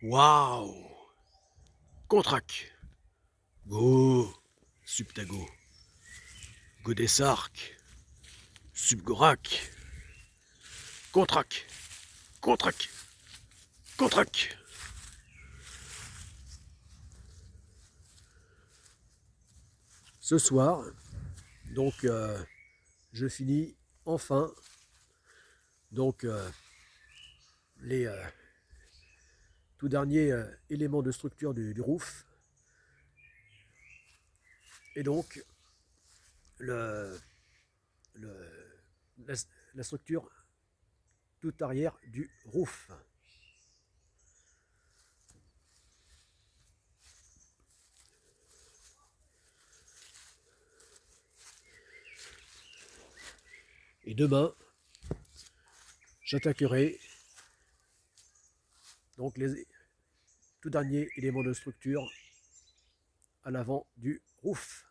Waouh! Contrac. Go. Subtago. Godesark. Subgorak. Contrac. Contrac. Contrac. Ce soir, donc, je finis enfin donc les tout derniers éléments de structure du roof et donc le, le- la, la structure tout arrière du roof. Et demain, j'attaquerai donc les tout derniers éléments de structure à l'avant du roof.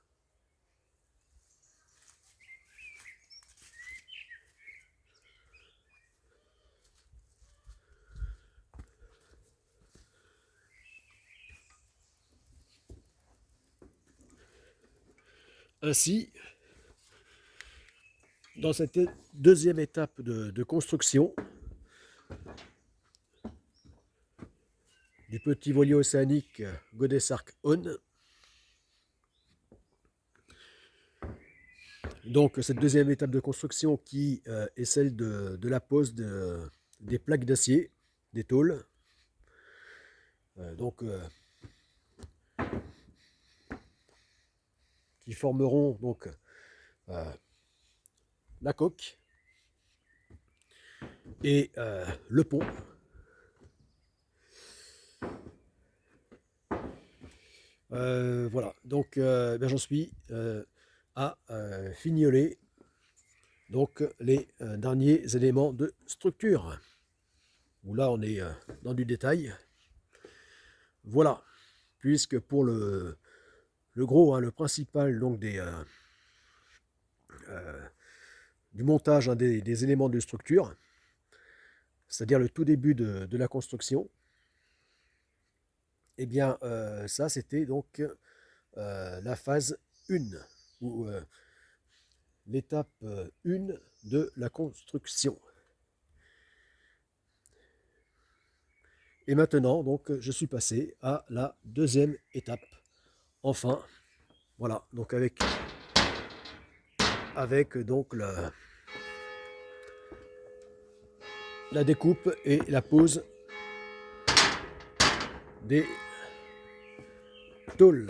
Ainsi, dans cette deuxième étape de construction du petit voilier océanique Godesark On, donc cette deuxième étape de construction qui est celle de la pose des plaques d'acier, des tôles, donc qui formeront donc la coque et le pont. Voilà, donc ben, j'en suis à fignoler donc les derniers éléments de structure. Où là on est dans du détail. Voilà, puisque pour le gros, hein, le principal donc du montage, hein, des éléments de structure, c'est-à-dire le tout début de la construction, eh bien ça c'était donc la phase 1, ou l'étape 1 de la construction. Et maintenant, donc, je suis passé à la deuxième étape. Enfin, voilà, donc avec donc la découpe et la pose des tôles.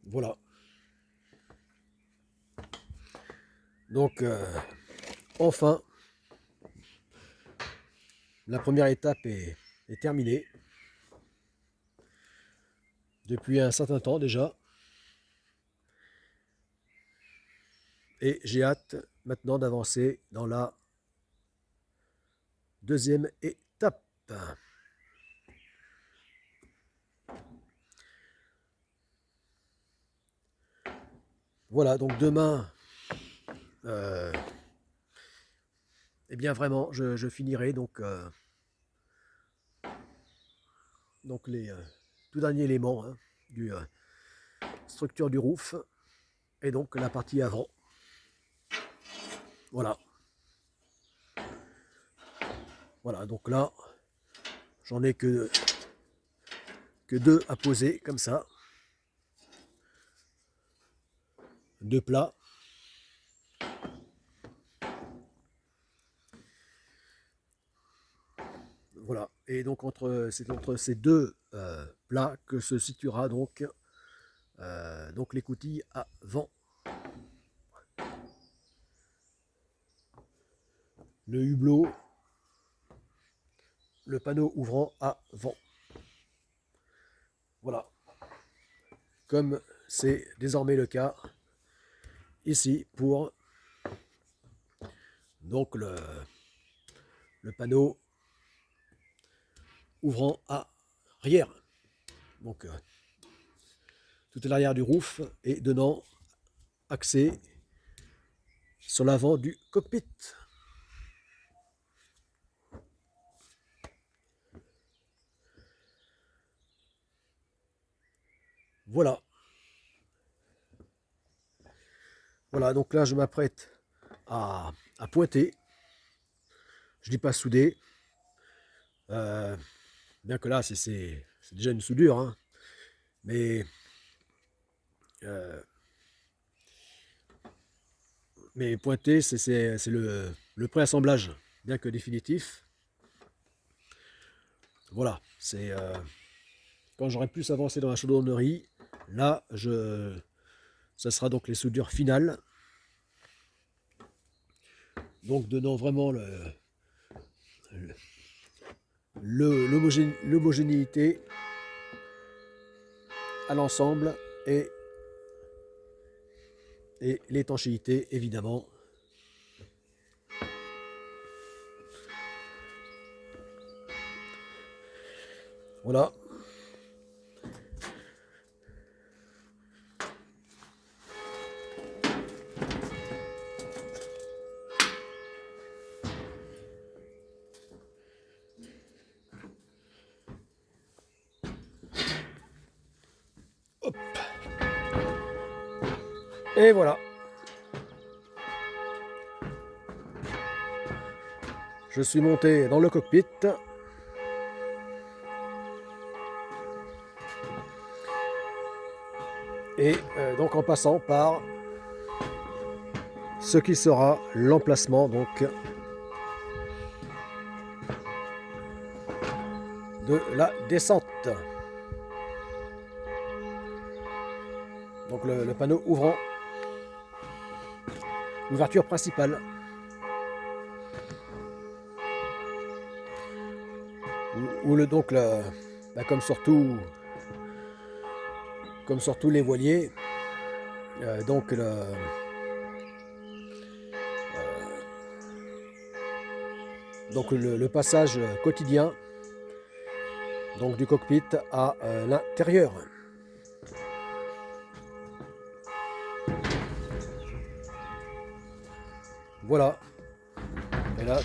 Voilà. Donc, enfin, la première étape est terminée. Depuis un certain temps déjà. Et j'ai hâte maintenant d'avancer dans la deuxième étape. Voilà, donc demain, eh bien vraiment, je finirai donc les tout derniers éléments, hein, du structure du roof et donc la partie avant. Voilà. Voilà, donc là, j'en ai que deux à poser comme ça. Deux plats. Voilà. Et donc c'est entre ces deux plats que se situera donc l'écoutille avant. Le hublot, le panneau ouvrant avant. Voilà. Comme c'est désormais le cas ici pour donc le panneau ouvrant arrière. Donc tout à l'arrière du roof et donnant accès sur l'avant du cockpit. Voilà. Voilà, donc là je m'apprête à pointer. Je dis pas souder. Bien que là c'est déjà une soudure, hein. Mais, euh, mais pointer c'est le préassemblage, bien que définitif. Voilà, c'est quand j'aurai plus avancé dans la chaudronnerie, là ça sera donc les soudures finales. Donc donnant vraiment l'homogénéité à l'ensemble et l'étanchéité évidemment. Voilà. Hop. Et voilà. Je suis monté dans le cockpit. Et donc en passant par ce qui sera l'emplacement donc de la descente. Donc le panneau ouvrant l'ouverture principale. Donc comme sur tous les voiliers, donc le passage quotidien donc du cockpit à l'intérieur. Voilà. Et là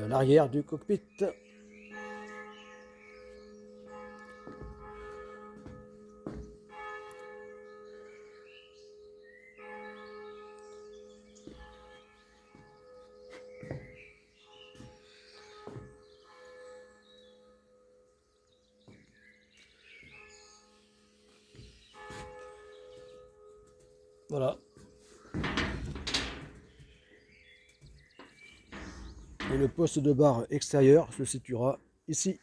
l'arrière du cockpit. Voilà. Et le poste de barre extérieur se situera ici.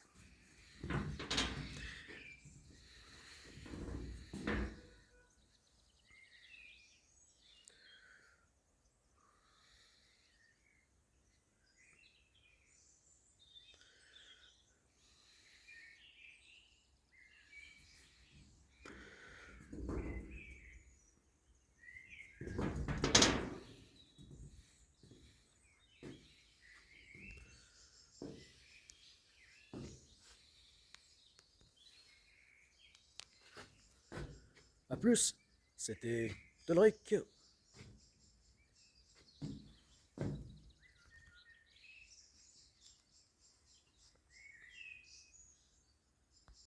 A plus, c'était Tolric.